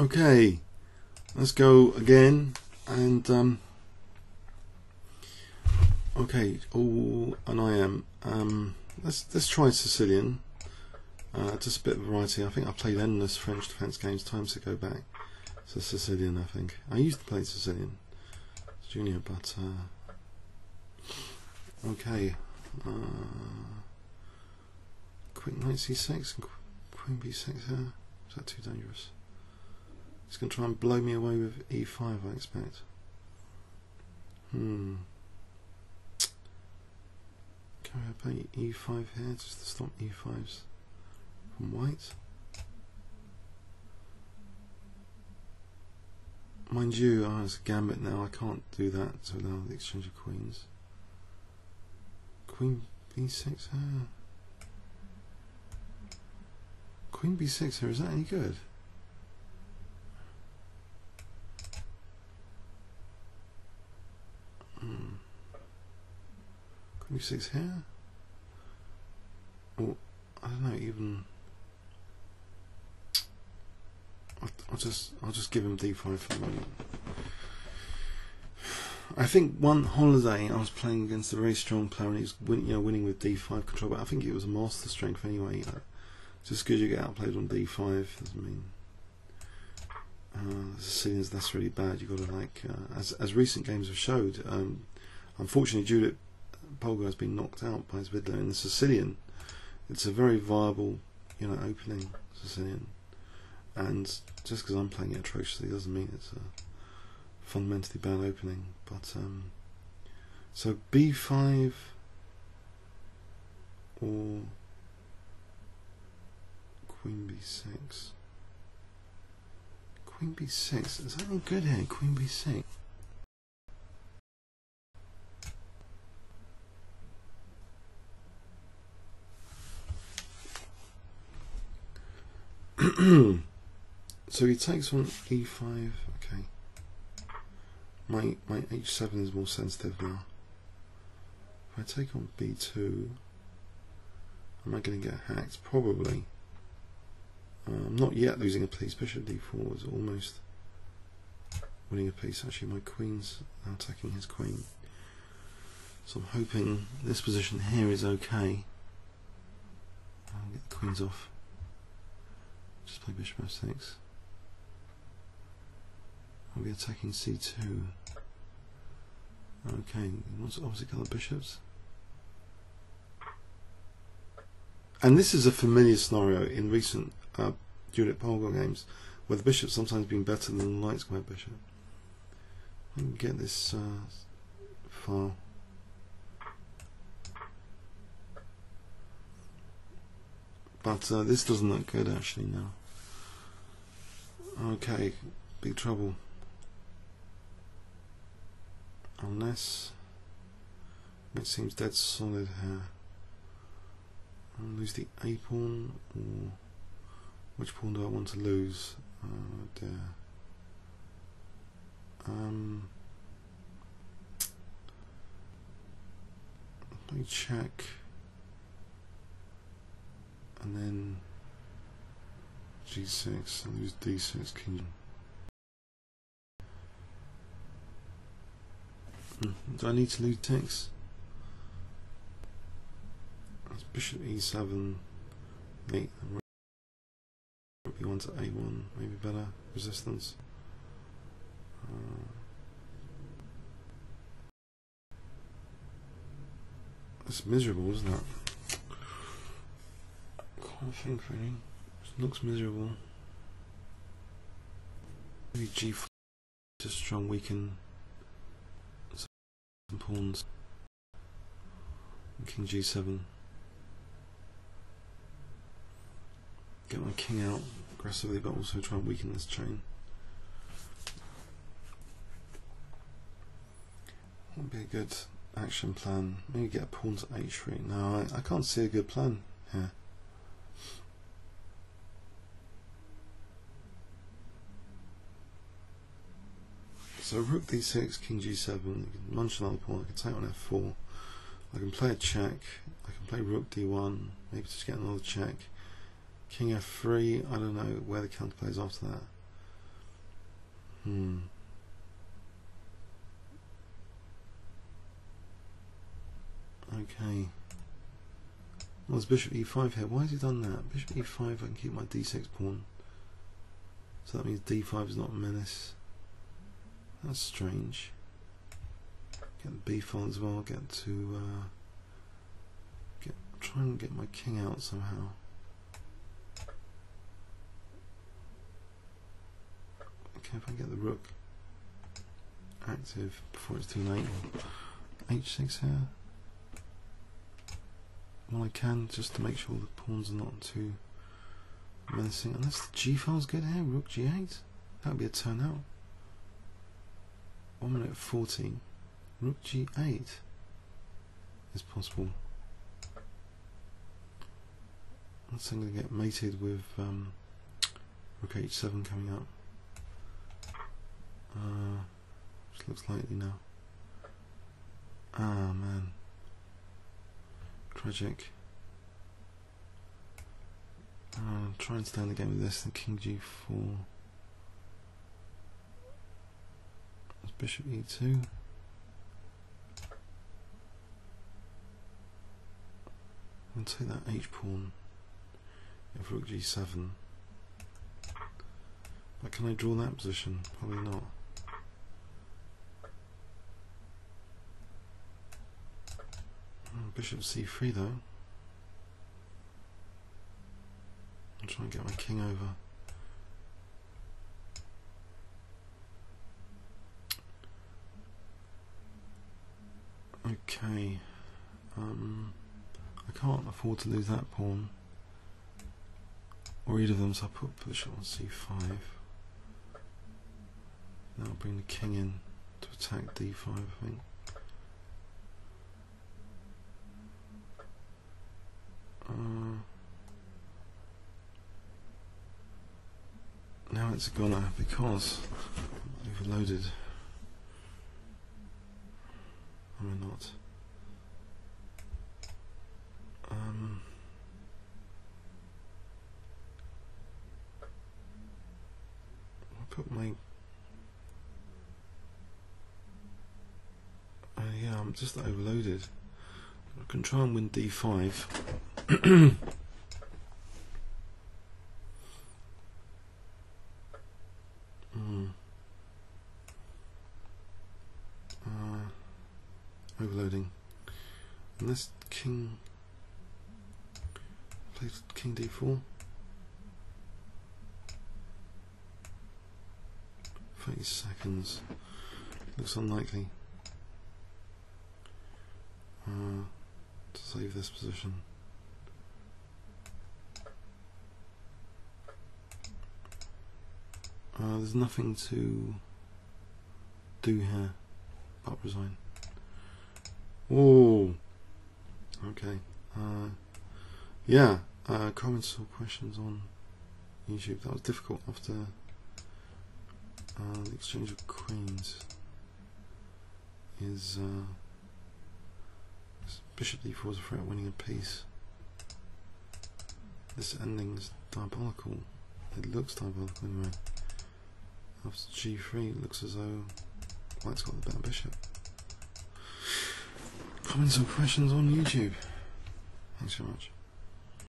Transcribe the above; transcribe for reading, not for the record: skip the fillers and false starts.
Okay, let's go again, and okay, and I am. Let's try Sicilian. Just a bit of variety. I think I played endless French defence games times to go back. So Sicilian, I think I used to play Sicilian as junior, but okay. Quick knight c6 and queen b6 here. Is that too dangerous? He's going to try and blow me away with e5, I expect. Can I play e5 here just to stop e5s from white? Mind you, it's a gambit now, I can't do that to allow the exchange of queens. Queen b6 here. Queen b6 here, is that any good? Queen b6 here? Or, I don't know, even... I'll just give him d5 for the moment. I think one holiday I was playing against a very strong player and he was winning with d5 control, but I think it was a master strength anyway. Just because you get outplayed on d5 doesn't mean Sicilians that's really bad. You've got to like as recent games have showed. Unfortunately, Judith Polgar has been knocked out by his Vidler in the Sicilian. It's a very viable, opening Sicilian, and just because I'm playing it atrociously doesn't mean it's a fundamentally bad opening. But so b5 or queen b6. Queen b6, is that any good here? Queen b6. So he takes on e5, okay. My h7 is more sensitive now. If I take on b2, am I going to get hacked? Probably. I'm not yet losing a piece. Bishop d4 is almost winning a piece. Actually, my queen's now attacking his queen. So I'm hoping this position here is okay. I'll get the queens off. Just play bishop f6. I'll be attacking c2. Okay, he wants opposite colour bishops. And this is a familiar scenario in recent Judith Polgar games, where the bishop's sometimes been better than the light square bishop. I can get this file. But this doesn't look good actually now. Okay, big trouble. Unless it seems dead solid here. I'll lose the a pawn, or which pawn do I want to lose? Oh dear. Let me check, and then g6. I'll lose d6, king. Do I need to lose 6? That's bishop e7, mate. b1 to a1, maybe better resistance. It's miserable, isn't it? Can't think really. It looks miserable. Maybe g4 just try and weaken some pawns. And king g7. Get my king out aggressively, but also try and weaken this chain. What would be a good action plan? Maybe get a pawn to h3. No, I can't see a good plan here. So rook d6, king g7, munch another pawn, I can take on f4, I can play a check, I can play rook d1, maybe to get another check, king f3, I don't know where the counter plays after that. Okay. Well, there's bishop e5 here. Why has he done that? Bishop e5, I can keep my d6 pawn. So that means d5 is not a menace. That's strange. Get the b file as well. Get to try and get my king out somehow. Okay, if I get the rook active before it's too late. h6 here. Well, I can, just to make sure the pawns are not too menacing. Unless the g file's good here, rook g8. That would be a turnout. 1 minute 40. Rook g8 is possible. That's going to get mated with rook h7 coming up. Which looks likely now. Ah, man. Tragic. Try and stay in the game with this. And king g4. That's bishop e2. And take that h pawn. If rook g7. But can I draw that position? Probably not. Bishop c3 though. I'll try and get my king over. Okay. I can't afford to lose that pawn. Or either of them, so I'll put bishop on c5. Now I'll bring the king in to attack d5, I think. Now it's a goner because I'm overloaded. Am I not? I'll put my yeah, I'm just overloaded. I can try and win d5. Overloading. Unless king plays king d4. 30 seconds. Looks unlikely. To save this position. There's nothing to do here but resign. Oh, okay. Yeah, comments or questions on YouTube. That was difficult after the exchange of queens. Is bishop d4 is a threat winning a piece. This ending is diabolical. It looks diabolical anyway. After g3, it looks as though white's got the better bishop. Comments or questions on YouTube. Thanks so much.